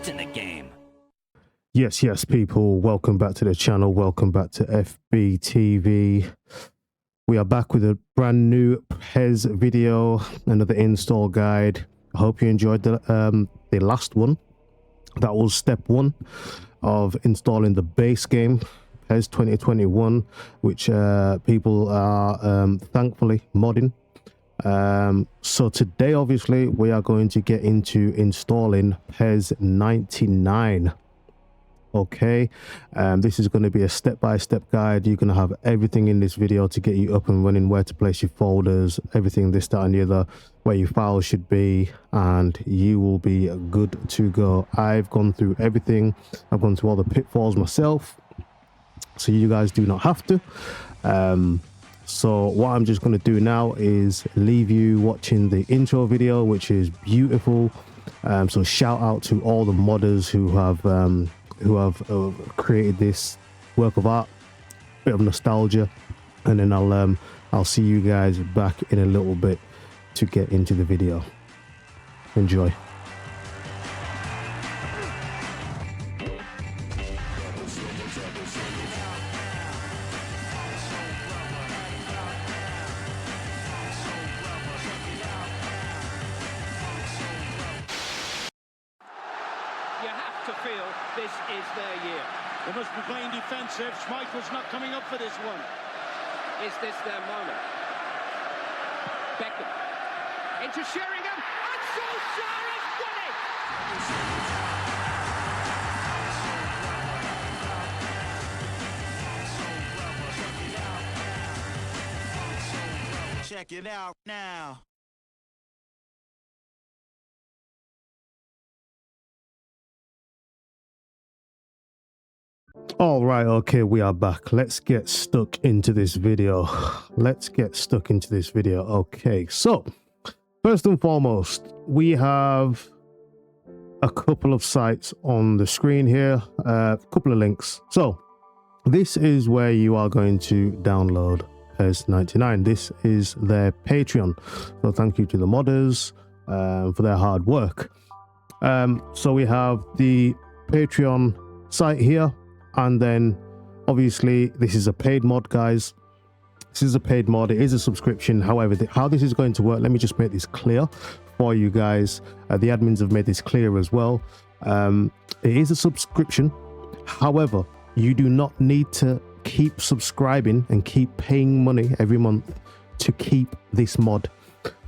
in the game. Yes, people, welcome back to the channel. Welcome back to FBTV. We are back with a brand new PES video, another install guide. I hope you enjoyed the last one. That was step one of installing the base game, PES 2021, which people are thankfully modding. So today, obviously, we are going to get into installing PES99. Okay, this is going to be a step-by-step guide. You're going to have everything in this video to get you up and running, where to place your folders, everything, this, that, and the other, where your files should be, and you will be good to go. I've gone through everything. I've gone through all the pitfalls myself, so you guys do not have to. So what I'm just going to do now is leave you watching the intro video, which is beautiful. So shout out to all the modders who have created this work of art, bit of nostalgia, and then I'll see you guys back in a little bit to get into the video. Enjoy. You have to feel this is their year. They must be playing defensive. Schmeichel's not coming up for this one. Is this their moment? Beckham into Sheringham, and Solskjaer has done it! Check it out now. All right, okay, we are back. Let's get stuck into this video. Okay, so first and foremost, we have a couple of sites on the screen here, a couple of links. So this is where you are going to download PES99. This is their Patreon, so thank you to the modders for their hard work. So we have the Patreon site here. And then obviously this is a paid mod, guys. This is a paid mod. It is a subscription. However, how this is going to work, let me just make this clear for you guys. The admins have made this clear as well. It is a subscription. However, you do not need to keep subscribing and keep paying money every month to keep this mod.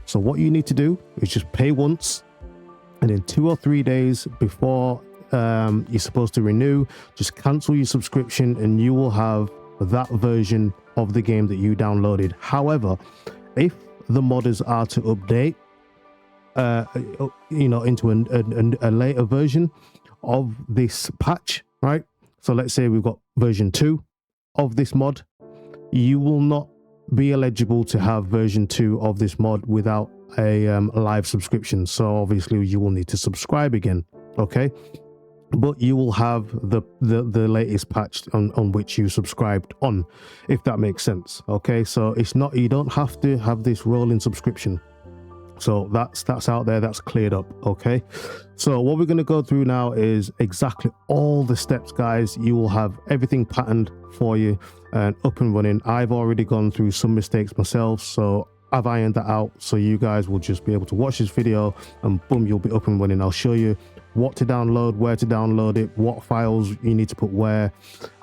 So what you need to do is just pay once, and then 2 or 3 days before you're supposed to renew, just cancel your subscription and you will have that version of the game that you downloaded. However, if the modders are to update into a later version of this patch, right? So let's say we've got version 2 of this mod, you will not be eligible to have version 2 of this mod without a live subscription. So obviously you will need to subscribe again, okay? But you will have the latest patch on which you subscribed on, if that makes sense. Okay, so it's not, you don't have to have this rolling subscription. So that's out there, that's cleared up. Okay, so what we're going to go through now is exactly all the steps, guys. You will have everything patterned for you and up and running. I've already gone through some mistakes myself, so I've ironed that out, so you guys will just be able to watch this video and boom, you'll be up and running. I'll show you what to download, where to download it, what files you need to put where,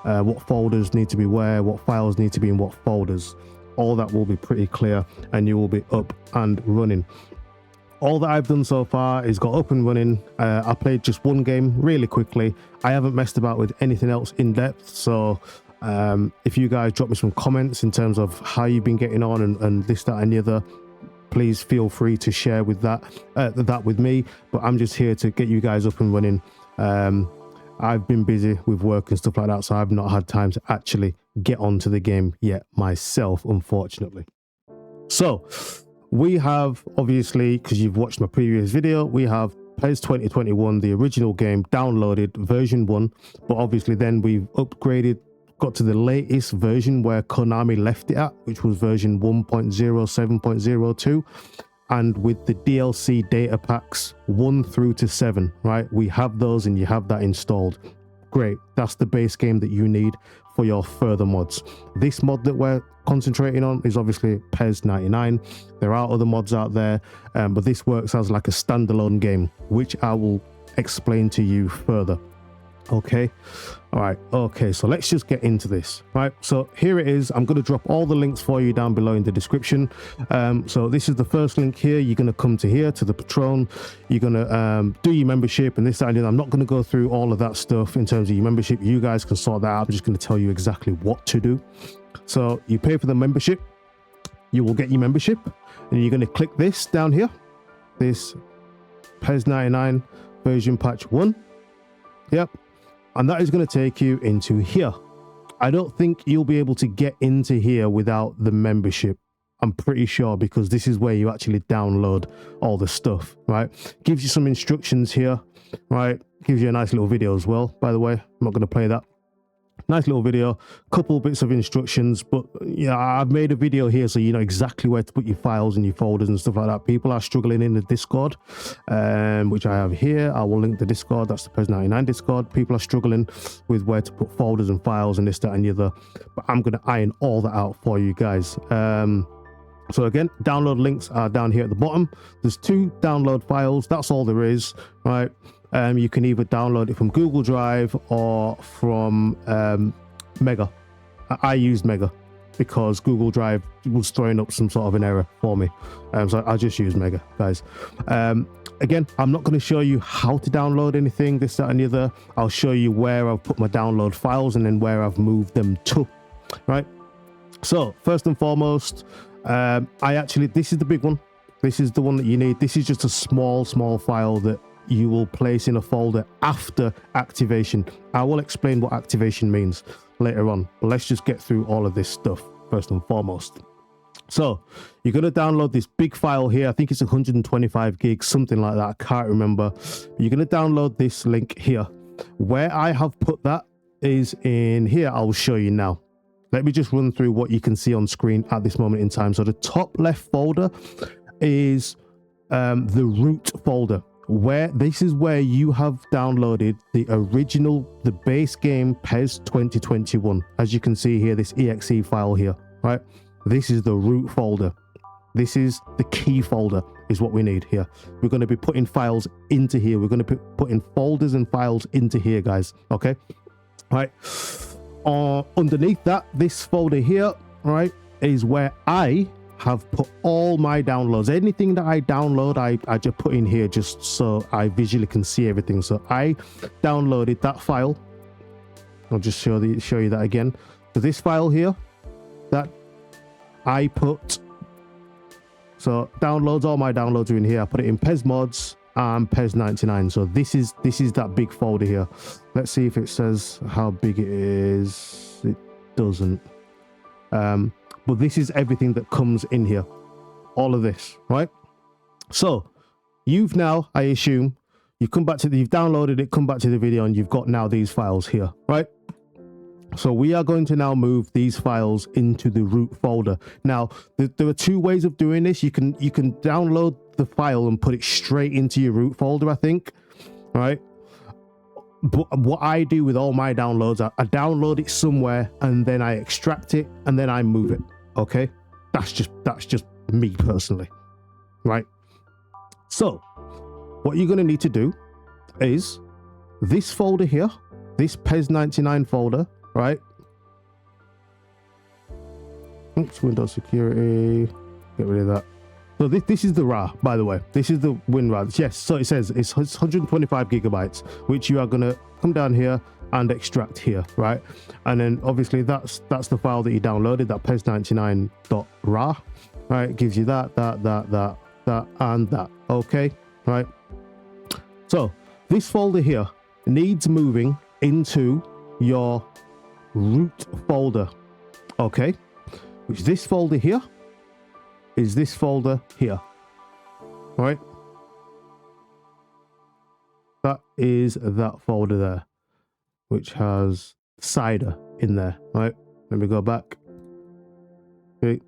what folders need to be where, what files need to be in what folders. All that will be pretty clear and you will be up and running. All that I've done so far is got up and running. I played just one game really quickly. I haven't messed about with anything else in depth, so if you guys drop me some comments in terms of how you've been getting on and this, that, and the other, please feel free to share with that with me. But I'm just here to get you guys up and running. I've been busy with work and stuff like that, so I've not had time to actually get onto the game yet myself, unfortunately. So we have, obviously, because you've watched my previous video, we have PES 2021, the original game, downloaded version 1, but obviously then we've upgraded, got to the latest version where Konami left it at, which was version 1.07.02. and with the DLC data packs 1 through to 7, right? We have those and you have that installed. Great. That's the base game that you need for your further mods. This mod that we're concentrating on is obviously PES99. There are other mods out there, but this works as like a standalone game, which I will explain to you further. Okay, all right, okay, so let's just get into this. Right, so here it is. I'm going to drop all the links for you down below in the description. So this is the first link here. You're going to come to here to the Patron. You're going to do your membership and this, that, and I'm not going to go through all of that stuff in terms of your membership. You guys can sort that out. I'm just going to tell you exactly what to do. So you pay for the membership, you will get your membership, and you're going to click this down here, this PES99 version patch 1. Yep. And that is going to take you into here. I don't think you'll be able to get into here without the membership. I'm pretty sure, because this is where you actually download all the stuff, right? Gives you some instructions here, right? Gives you a nice little video as well, by the way. I'm not going to play that. Nice little video, couple bits of instructions, but yeah, I've made a video here so you know exactly where to put your files and your folders and stuff like that. People are struggling in the Discord, which I have here. I will link the Discord. That's the PES99 Discord. People are struggling with where to put folders and files and this, that, and the other, but I'm going to iron all that out for you guys. So again, download links are down here at the bottom. There's 2 download files. That's all there is, right? You can either download it from Google Drive or from Mega. I used Mega because Google Drive was throwing up some sort of an error for me. So I just use Mega, guys. Again, I'm not going to show you how to download anything, this, that, and the other. I'll show you where I've put my download files and then where I've moved them to, right? So first and foremost, this is the big one. This is the one that you need. This is just a small file that you will place in a folder after activation. I will explain what activation means later on, but let's just get through all of this stuff first and foremost. So you're going to download this big file here. I think it's 125 gigs, something like that. I can't remember. You're going to download this link here. Where I have put that is in here. I'll show you now. Let me just run through what you can see on screen at this moment in time. So the top left folder is the root folder. This is where you have downloaded the original, the base game PES 2021. As you can see here, this exe file here, right? This is the root folder. This is the key folder, is what we need here. We're going to be putting files into here. We're going to be putting folders and files into here, guys. Okay, right. Underneath that, this folder here, right, is where I have put all my downloads. Anything that I download, I just put in here just so I visually can see everything. So I downloaded that file. I'll just show you that again. So this file here that I put, so downloads, all my downloads are in here. I put it in PES mods and PES99. So this is that big folder here. Let's see if it says how big it is. It doesn't. But this is everything that comes in here, all of this, right? So you've now, I assume, you've downloaded it, come back to the video, and you've got now these files here, right? So we are going to now move these files into the root folder. Now, there are 2 ways of doing this. You can download the file and put it straight into your root folder, I think, right? But what I do with all my downloads, I download it somewhere and then I extract it and then I move it. Okay, that's just me personally, right? So what you're going to need to do is this folder here, this PES99 folder, right? Oops, Windows security, get rid of that. So this is the RAR, by the way. This is the WinRAR. Yes, so it says it's 125 gigabytes, which you are going to come down here and extract here, right? And then obviously that's the file that you downloaded, that PES99.RAR, right? It gives you that, and that. Okay, right? So this folder here needs moving into your root folder, okay? Which this folder here is this folder here, right? That is that folder there, which has cider in there, right? Let me go back. Okay,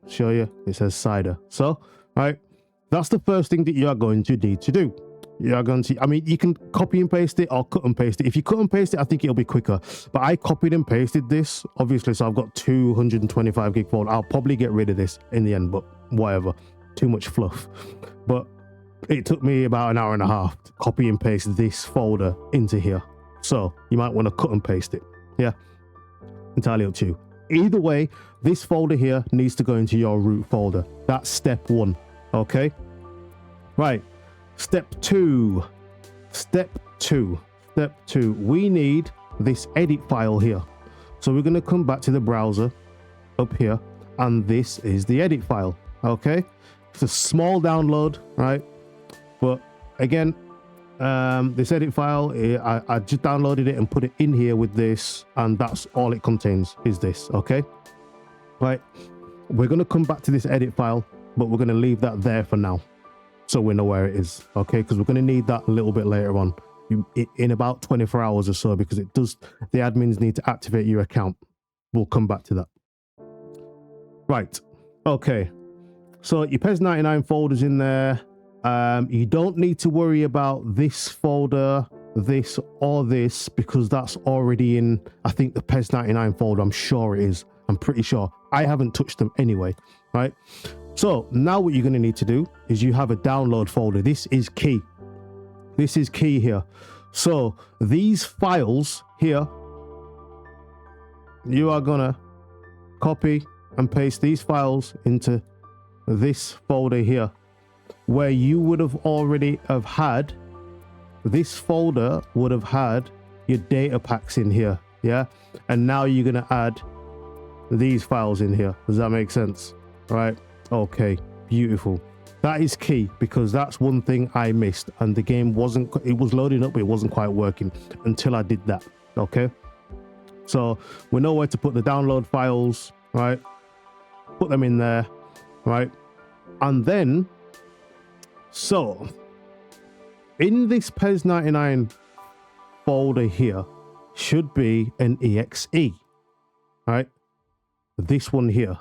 show you. It says cider. So, right, That's the first thing that you are going to need to do. You are going to, I mean, you can copy and paste it or cut and paste it. If you cut and paste it, I think it'll be quicker. But I copied and pasted this, obviously, so I've got 225 gig folder. I'll probably get rid of this in the end, but whatever. Too much fluff. But it took me about an hour and a half to copy and paste this folder into here. So you might want to cut and paste it. Yeah, entirely up to you. Either way, this folder here needs to go into your root folder. That's step one. Okay, right. Step two, we need this edit file here. So we're going to come back to the browser up here, and this is the edit file. Okay, it's a small download, right? But again, this edit file, I just downloaded it and put it in here with this, and that's all it contains is this. Okay, right. We're going to come back to this edit file, but we're going to leave that there for now, so we know where it is. Okay, because we're going to need that a little bit later on, in about 24 hours or so, because it does, the admins need to activate your account. We'll come back to that. Right. Okay, so your PES99 folders in there. You don't need to worry about this folder, this or this, because that's already in, I think, the PES99 folder. I'm sure it is. I'm pretty sure. I haven't touched them anyway, right? So now what you're going to need to do is you have a download folder. This is key. This is key here. So these files here, you are going to copy and paste these files into this folder here, where you would have already have had, this folder would have had your data packs in here. Yeah. And now you're going to add these files in here. Does that make sense? Right. Okay, beautiful. That is key, because that's one thing I missed, and the game wasn't, it was loading up, but it wasn't quite working until I did that. Okay, so we know where to put the download files, right? Put them in there, right? And then, so in this PES99 folder here should be an exe, right? This one here.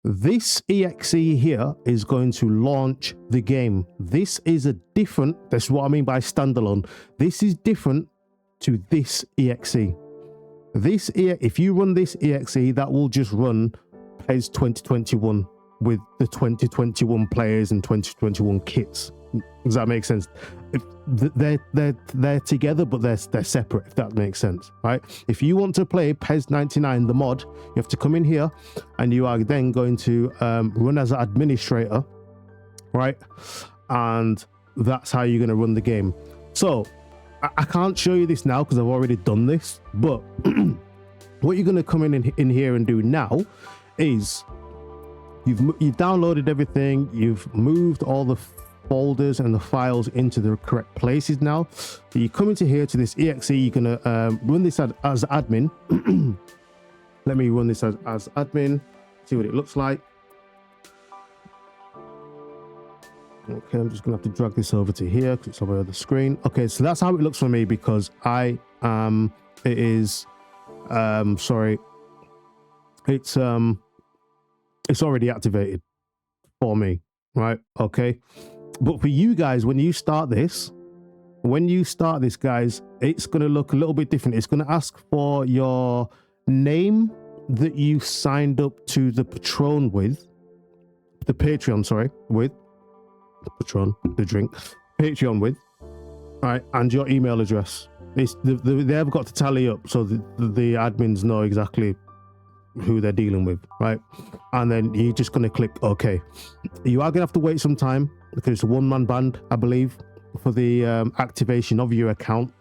This exe here is going to launch the game. This is a different, that's what I mean by standalone. This is different to this exe. If you run this exe, that will just run PES 2021 with the 2021 players and 2021 kits. Does that make sense? They're together, but they're separate, if that makes sense, right? If you want to play PES99, the mod, you have to come in here, and you are then going to run as an administrator, right? And that's how you're going to run the game. So I can't show you this now because I've already done this, but what you're going to come in here and do now is you've downloaded everything, you've moved all the folders and the files into the correct places now. So you come into here to this exe, you're gonna run this as admin. Let me run this as admin, see what it looks like. Okay, I'm just gonna have to drag this over to here because it's over the screen. Okay, so that's how it looks for me, because it is sorry, it's already activated for me, right? Okay, but for you guys, when you start this, guys, it's going to look a little bit different. It's going to ask for your name that you signed up to the Patreon with, Patreon with, right, and your email address. They have got to tally up so the admins know exactly who they're dealing with, right? And then you're just going to click OK. You are going to have to wait some time because it's a one-man band, I believe, for the activation of your account.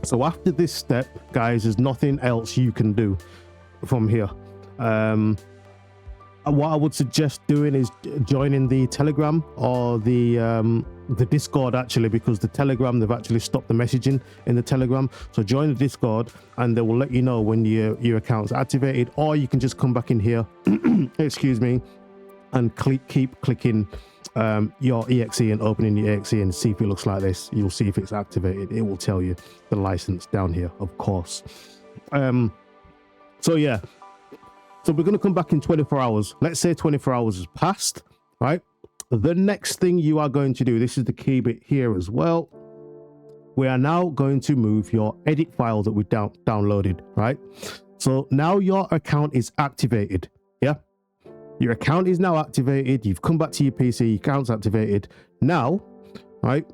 So after this step, guys, there's nothing else you can do from here. What I would suggest doing is joining the Telegram or the Discord, actually, because the Telegram, they've actually stopped the messaging in the Telegram. So join the Discord and they will let you know when your account's activated, or you can just come back in here, excuse me, and keep clicking your exe and opening your exe and see if it looks like this. You'll see if it's activated. It will tell you the license down here, of course. So yeah, so we're going to come back in 24 hours. Let's say 24 hours has passed, right? the next thing you are going to do, this is the key bit here as well. We are now going to move your edit file that we downloaded, right? So now your account is activated. Yeah, your account is now activated. You've come back to your PC, your account's activated now, right?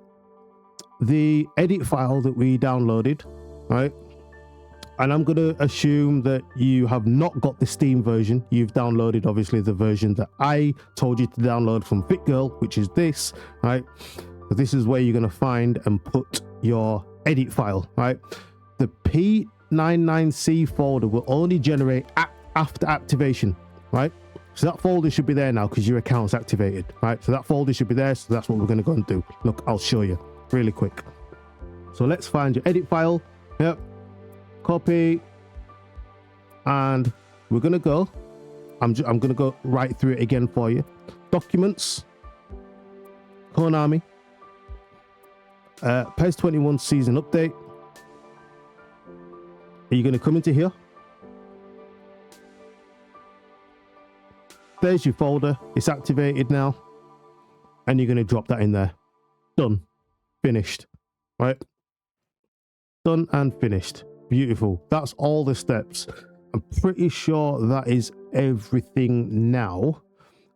The edit file that we downloaded, right? And I'm going to assume that you have not got the Steam version. You've downloaded, obviously, the version that I told you to download from FitGirl, which is this, right? So this is where you're going to find and put your edit file, right? The P99C folder will only generate after activation, right? So that folder should be there now because your account's activated, right? So that folder should be there. So that's what we're going to go and do. Look, I'll show you really quick. So let's find your edit file. Yep. Copy. And we're going to go. I'm going to go right through it again for you. Documents. Konami. PES21 season update. Are you going to come into here? There's your folder. It's activated now. And you're going to drop that in there. Done. Finished. Right? Done and finished. Beautiful. That's all the steps. I'm pretty sure that is everything now.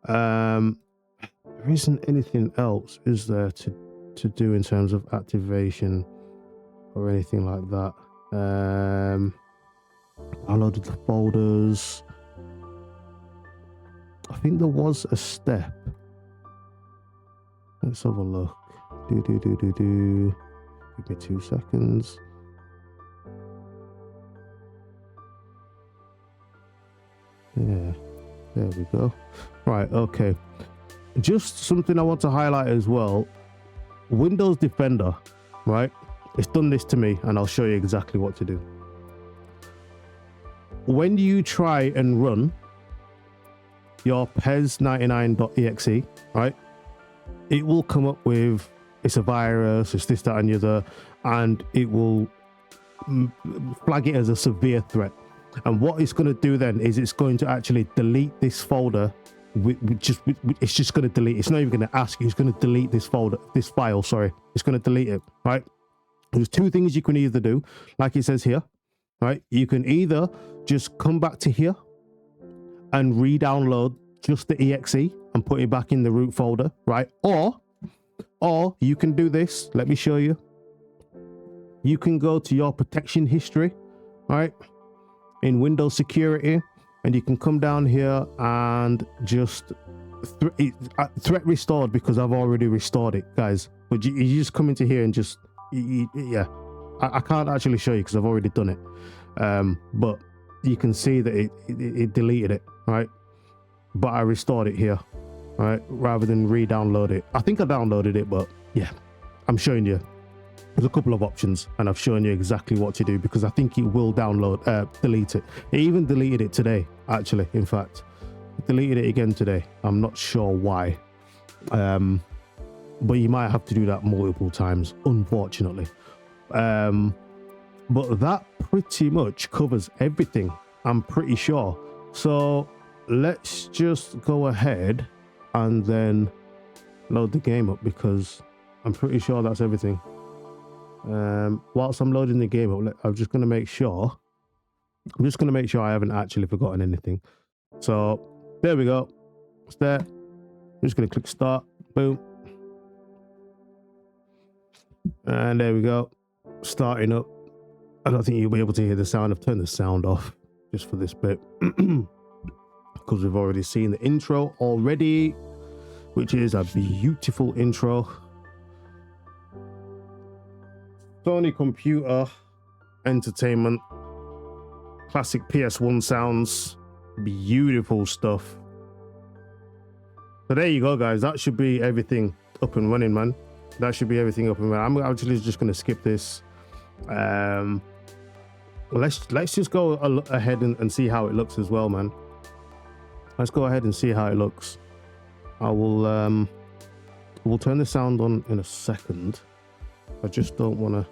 There isn't anything else, is there, to do in terms of activation or anything like that. Downloaded the folders. I think there was a step. Let's have a look. Give me 2 seconds. Yeah, there we go. Right, okay. Just something I want to highlight as well. Windows Defender, right? It's done this to me, and I'll show you exactly what to do. When you try and run your PES99.exe, right, it will come up with it's a virus, it's this, that, and the other, and it will flag it as a severe threat. And what it's going to do then is it's going to actually delete this folder. It's just going to delete. It's not even going to ask you. It's going to delete this folder, this file. Sorry, it's going to delete it. Right. There's two things you can either do, like it says here. Right. You can either just come back to here and re-download just the exe and put it back in the root folder. Right. Or you can do this. Let me show you. You can go to your protection history. Right. In Windows Security, and you can come down here and just threat restored, because I've already restored it, guys. But you just come into here and just yeah, I can't actually show you because I've already done it, but you can see that it deleted it, right? But I restored it here, right, rather than re-download it. I think I downloaded it, but yeah, I'm showing you. There's a couple of options, and I've shown you exactly what to do, because I think it will delete it. It even deleted it today, actually. In fact, it deleted it again today. I'm not sure why, but you might have to do that multiple times, unfortunately. But that pretty much covers everything, I'm pretty sure. So let's just go ahead and then load the game up, because I'm pretty sure that's everything. Whilst I'm loading the game up, I'm just going to make sure I haven't actually forgotten anything. So there we go. It's there. I'm just going to click start. Boom. And there we go. Starting up. I don't think you'll be able to hear the sound. I've turned the sound off just for this bit because we've already seen the intro already, which is a beautiful intro. Sony Computer Entertainment, classic PS1 sounds, beautiful stuff. So there you go, guys. That should be everything up and running, man. That should be everything up and running. I'm actually just going to skip this. Let's just go ahead and see how it looks as well, man. Let's go ahead and see how it looks. We'll turn the sound on in a second. I just don't want to.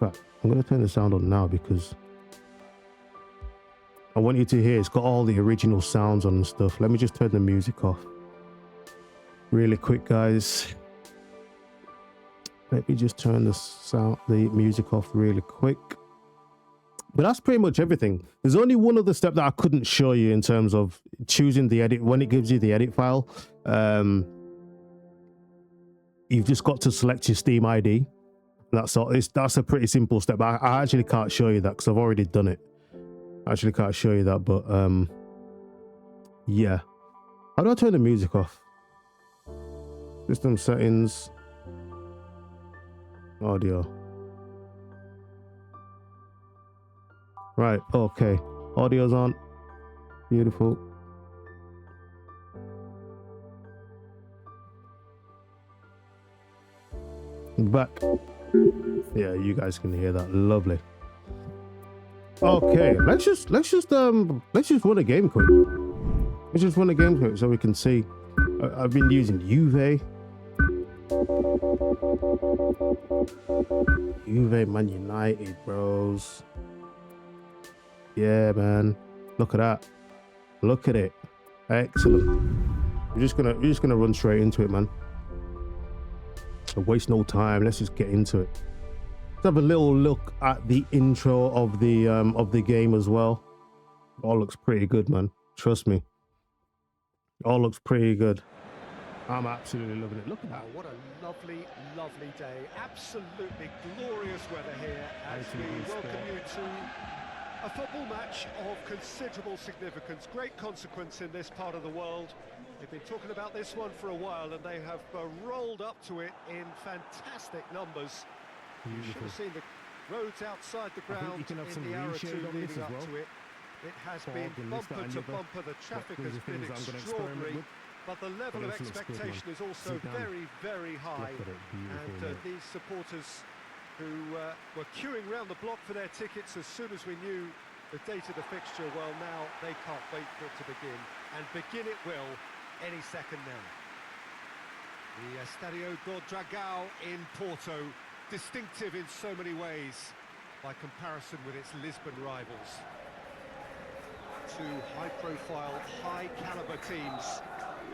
But I'm going to turn the sound on now because I want you to hear. It's got all the original sounds on and stuff. Let me just turn the music off. really quick, guys. Let me just turn the music off really quick. But that's pretty much everything. There's only one other step that I couldn't show you in terms of choosing the edit. When it gives you the edit file, you've just got to select your Steam ID. That's all. That's a pretty simple step. I actually can't show you that because I've already done it. I actually can't show you that, but yeah. How do I turn the music off? System settings, audio. Right, okay. Audio's on. Beautiful. Back. Yeah, you guys can hear that. Lovely. Okay, let's just run a game quick. Let's just run a game quick so we can see. I've been using Juve. Juve, Man United, bros. Yeah, man. Look at that. Look at it. Excellent. We're just gonna run straight into it, man. So waste no time. Let's just get into it. Let's have a little look at the intro of the game as well. All looks pretty good, man. Trust me. All looks pretty good. I'm absolutely loving it. Look at that. What a lovely, lovely day. Absolutely glorious weather here as we welcome you to a football match of considerable significance. Great consequence in this part of the world. They've been talking about this one for a while and they have rolled up to it in fantastic numbers. You should have seen the roads outside the ground in the hour or two leading up to it. It has been bumper to bumper. The traffic has been extraordinary. But the level of expectation is also very, very high. And these supporters who were queuing round the block for their tickets as soon as we knew the date of the fixture, well, now they can't wait for it to begin. And begin it will any second now. The Estadio do Dragão in Porto, distinctive in so many ways by comparison with its Lisbon rivals. Two high-profile, high-caliber teams.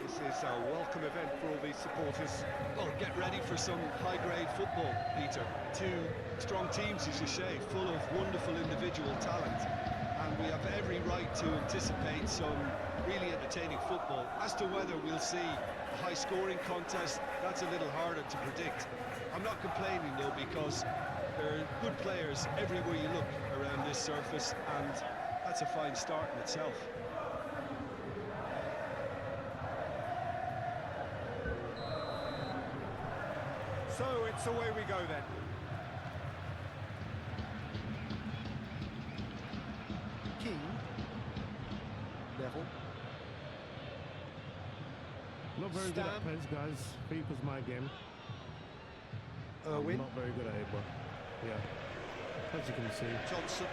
This is a welcome event for all these supporters. Well, get ready for some high-grade football, Peter. Two strong teams, as you say, full of wonderful individual talent. And we have every right to anticipate some really entertaining football. As to whether we'll see a high-scoring contest, that's a little harder to predict. I'm not complaining, though, because there are good players everywhere you look around this surface, and that's a fine start in itself. So it's away we go then. King. Neville. Not very good at PES, guys. FIFA's my game. Irwin. Not very good at it, but yeah. As you can see, Johnson.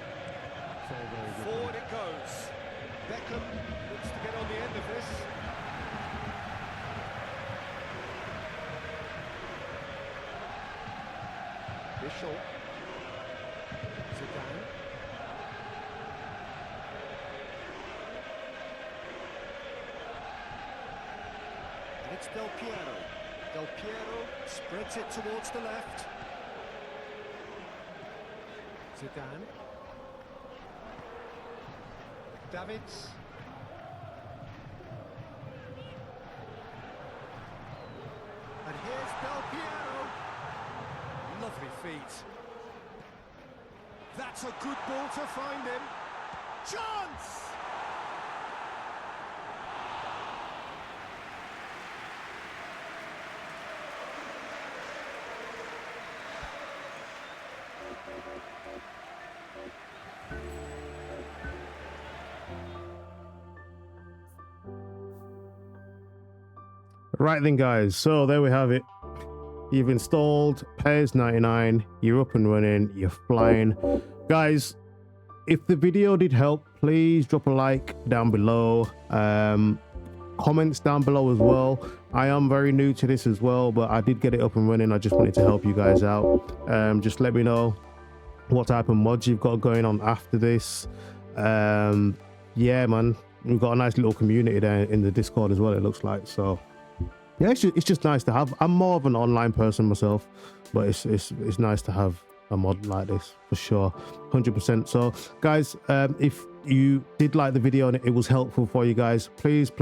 it's all very good. Forward it goes. Beckham looks to get on the end of this. Bishop. Zidane. And it's Del Piero. Del Piero spreads it towards the left. Zidane. Davids. And here's Del Piero. Lovely feet. That's a good ball to find him. Chance! Right then, guys, so there we have it. You've installed PES99, you're up and running, you're flying. Guys, if the video did help, please drop a like down below. Comments down below as well. I am very new to this as well, but I did get it up and running. I just wanted to help you guys out. Just let me know what type of mods you've got going on after this. Yeah, man, we've got a nice little community there in the Discord as well, it looks like. So yeah, it's just nice to have. I'm more of an online person myself, but it's nice to have a mod like this for sure, 100%. So guys, if you did like the video and it was helpful for you guys, please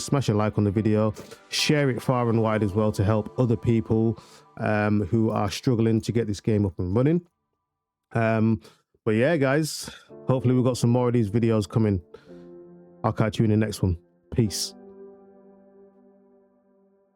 smash a like on the video, share it far and wide as well to help other people who are struggling to get this game up and running. But yeah, guys, hopefully we've got some more of these videos coming. I'll catch you in the next one. Peace.